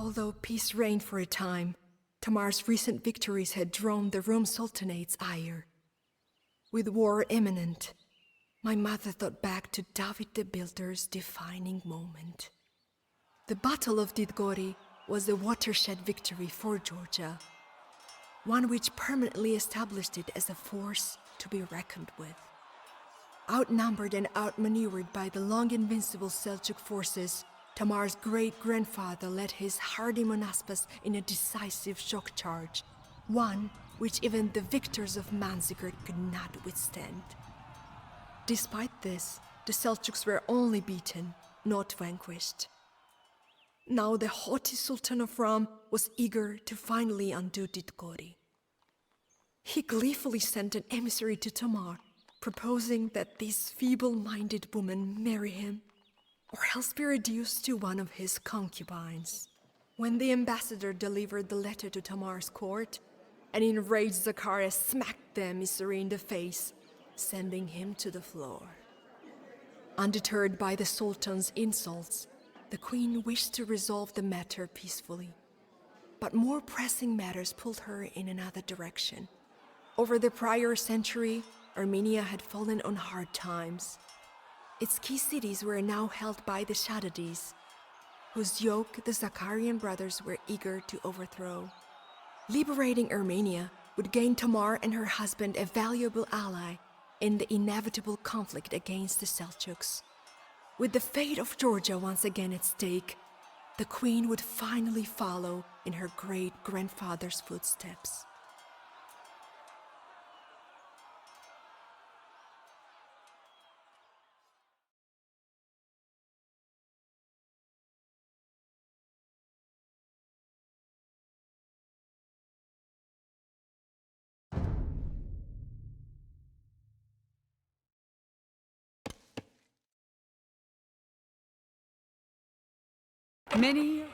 Although peace reigned for a time, Tamar's recent victories had drawn the Rome Sultanate's ire. With war imminent, my mother thought back to David the Builder's defining moment. The Battle of Didgori was a watershed victory for Georgia, one which permanently established it as a force to be reckoned with. Outnumbered and outmaneuvered by the long-invincible Seljuk forces, Tamar's great-grandfather led his hardy Monaspas in a decisive shock charge, one which even the victors of Manzikert could not withstand. Despite this, the Seljuks were only beaten, not vanquished. Now the haughty Sultan of Ram was eager to finally undo Didgori. He gleefully sent an emissary to Tamar, proposing that this feeble-minded woman marry him, or else be reduced to one of his concubines. When the ambassador delivered the letter to Tamar's court, an enraged Zakarian smacked the emissary in the face, sending him to the floor. Undeterred by the Sultan's insults, the queen wished to resolve the matter peacefully. But more pressing matters pulled her in another direction. Over the prior century, Armenia had fallen on hard times. Its key cities were now held by the Shaddadis, whose yoke the Zakarian brothers were eager to overthrow. Liberating Armenia would gain Tamar and her husband a valuable ally in the inevitable conflict against the Seljuks. With the fate of Georgia once again at stake, the queen would finally follow in her great-grandfather's footsteps. Many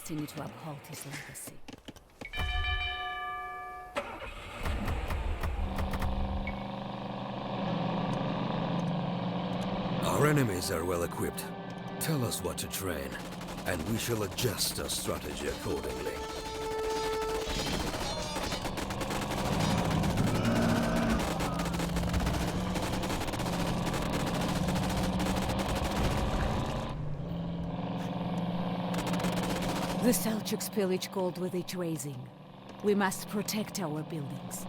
destiny to uphold his legacy. Our enemies are well equipped. Tell us what to train, and we shall adjust our strategy accordingly. The Seljuks pillage gold with each raising. We must protect our buildings.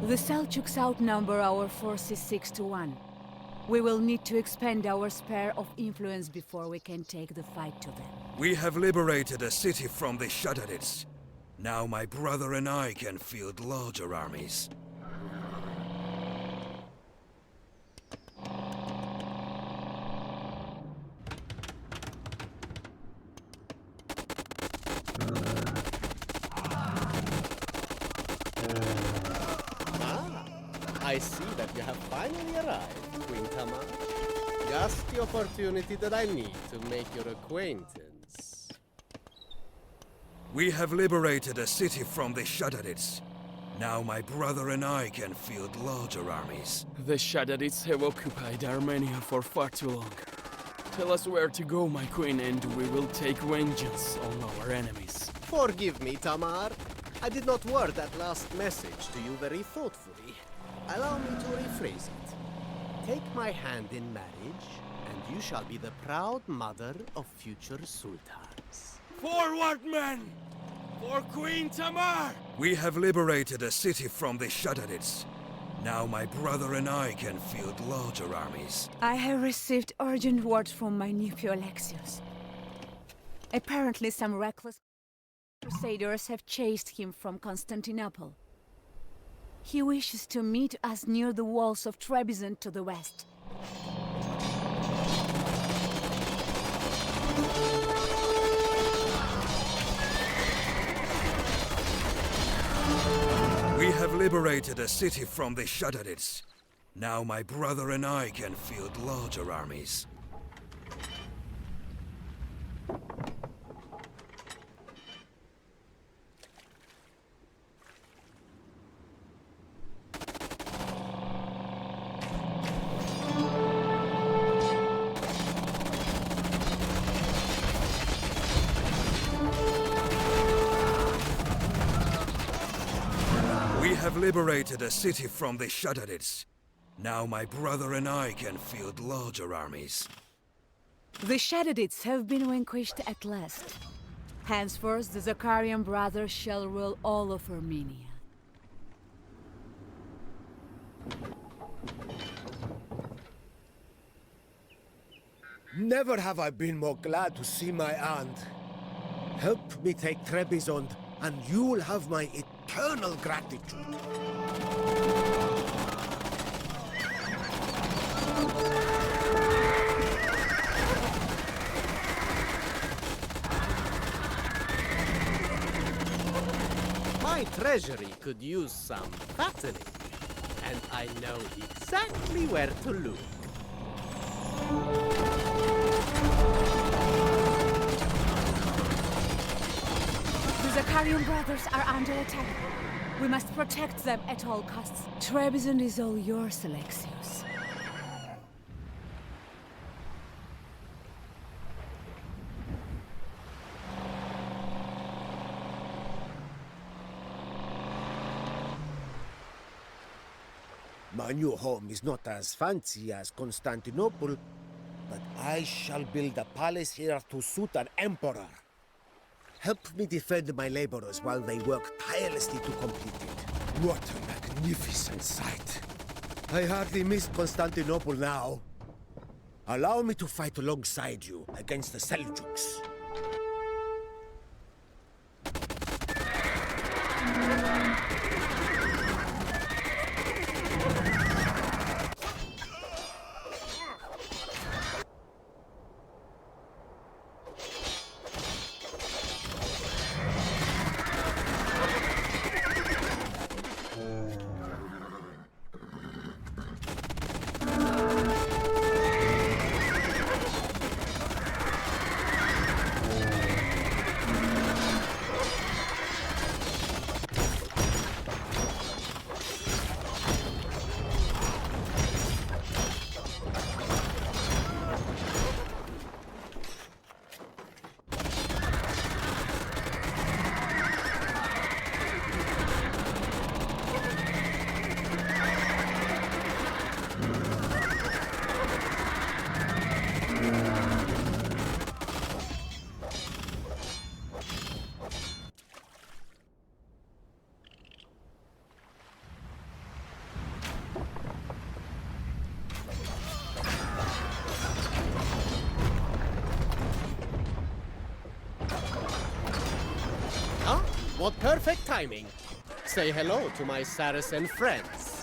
The Seljuks outnumber our forces 6-1. We will need to expand our sphere of influence before we can take the fight to them. We have liberated a city from the Shaddadids. Now my brother and I can field larger armies. I see that you have finally arrived, Queen Tamar. Just the opportunity that I need to make your acquaintance. We have liberated a city from the Shaddadids. Now my brother and I can field larger armies. The Shaddadids have occupied Armenia for far too long. Tell us where to go, my queen, and we will take vengeance on our enemies. Forgive me, Tamar. I did not word that last message to you very thoughtfully. Allow me to rephrase it. Take my hand in marriage, and you shall be the proud mother of future sultans. Forward, men! For Queen Tamar! We have liberated a city from the Shaddadids. Now my brother and I can field larger armies. I have received urgent word from my nephew Alexius. Apparently some reckless crusaders have chased him from Constantinople. He wishes to meet us near the walls of Trebizond to the west. We have liberated a city from the Shaddadids. Now my brother and I can field larger armies. We have liberated a city from the Shaddadids. Now my brother and I can field larger armies. The Shaddadids have been vanquished at last. Henceforth, the Zakarian brothers shall rule all of Armenia. Never have I been more glad to see my aunt. Help me take Trebizond, and you will have my eternal gratitude. My treasury could use some fattening, and I know exactly where to look. The Zakarian brothers are under attack. We must protect them at all costs. Trebizond is all yours, Alexius. My new home is not as fancy as Constantinople, but I shall build a palace here to suit an emperor. Help me defend my laborers while they work tirelessly to complete it. What a magnificent sight! I hardly miss Constantinople now. Allow me to fight alongside you against the Seljuks. Huh? What perfect timing! Say hello to my Saracen friends.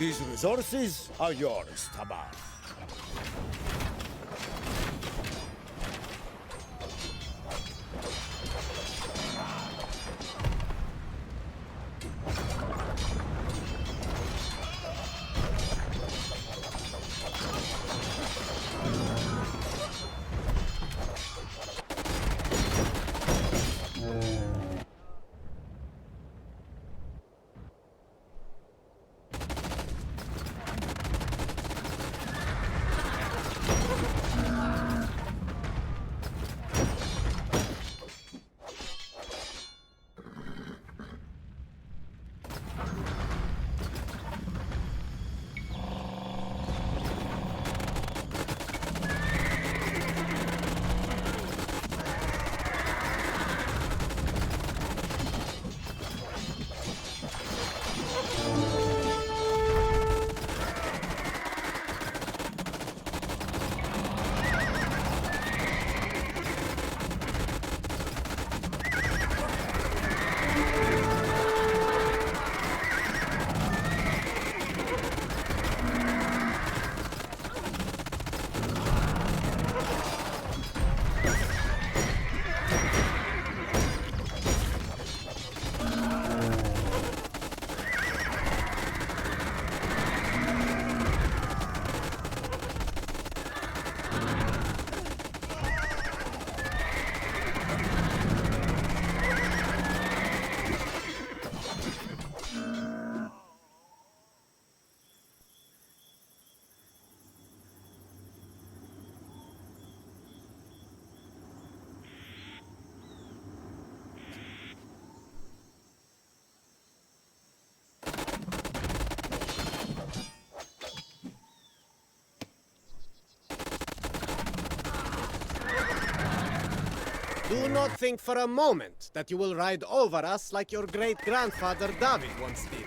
These resources are yours, Tamar. Do not think for a moment that you will ride over us like your great-grandfather David once did.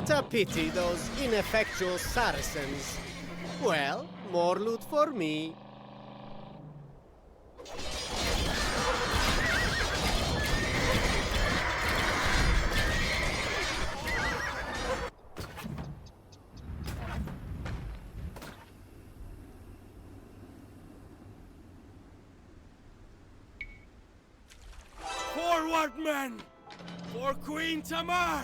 What a pity, those ineffectual Saracens. Well, more loot for me. Forward, men! For Queen Tamar!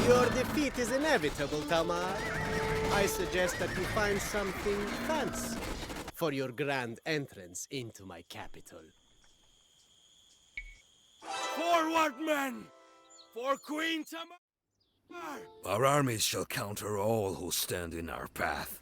Your defeat is inevitable, Tamar. I suggest that you find something fancy for your grand entrance into my capital. Forward, men! For Queen Tamar! Our armies shall counter all who stand in our path.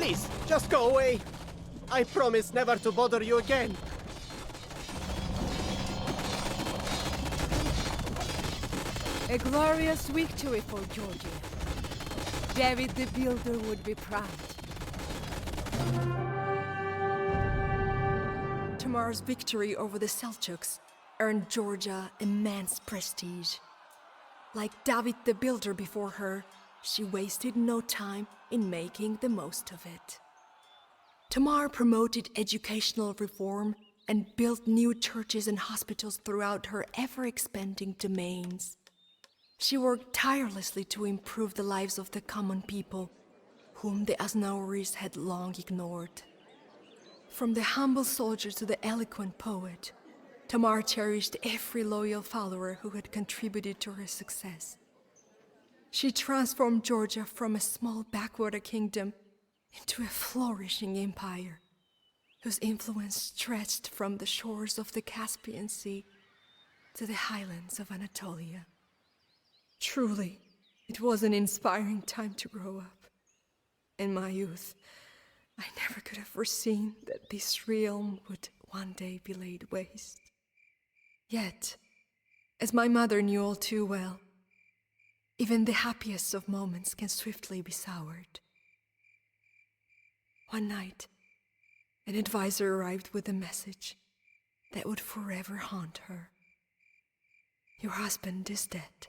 Please, just go away. I promise never to bother you again. A glorious victory for Georgia. David the Builder would be proud. Tamar's victory over the Seljuks earned Georgia immense prestige. Like David the Builder before her, she wasted no time in making the most of it. Tamar promoted educational reform and built new churches and hospitals throughout her ever-expanding domains. She worked tirelessly to improve the lives of the common people, whom the Aznauris had long ignored. From the humble soldier to the eloquent poet, Tamar cherished every loyal follower who had contributed to her success. She transformed Georgia from a small backwater kingdom into a flourishing empire, whose influence stretched from the shores of the Caspian Sea to the highlands of Anatolia. Truly, it was an inspiring time to grow up. In my youth, I never could have foreseen that this realm would one day be laid waste. Yet, as my mother knew all too well, even the happiest of moments can swiftly be soured. One night, an advisor arrived with a message that would forever haunt her. Your husband is dead.